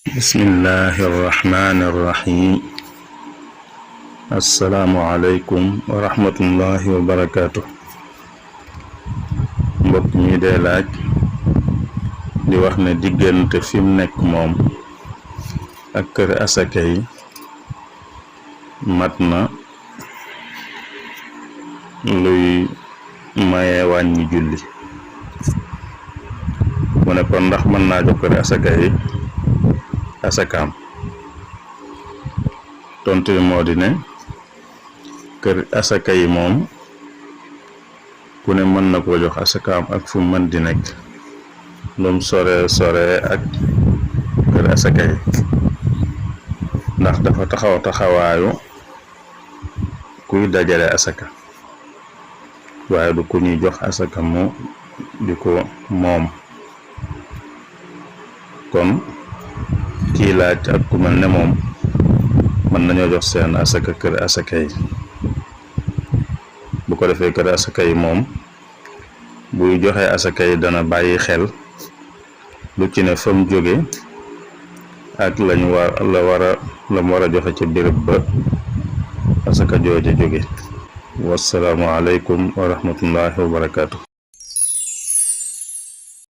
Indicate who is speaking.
Speaker 1: bismillahi irrahmani irrahim asalaamualeykum wa rahmatullahi wa barakaatu. mbokk mi dee laaj di wax ne diggante fi mu nekk moom ak kër asaka yi mat na luy maye wàññi julli. mu ne kon ndax mën naa jox kër asaka yi asakaam. tontu bi moo di ne kër asaka yi moom ku ne mën na koo jox asakaam ak fu mën di nekk, lum sore ak kër asaka yi, ndax dafa taxawaayu kuy dajale asaka, waaye du ku ñuy jox asaka mu di ko moom. kon kii laaj ak ku mel ne moom mën nañoo jox seen asaka kër asaka yi. bu ko defee kër asaka yi moom buy joxe asaka yi dana bàyyi xel lu ci ne fa mu jóge ak la mu war a joxe ca béréb ba asaka jooje jóge. wassalaamu aleykum wa rahmatullahi wa barakaatu.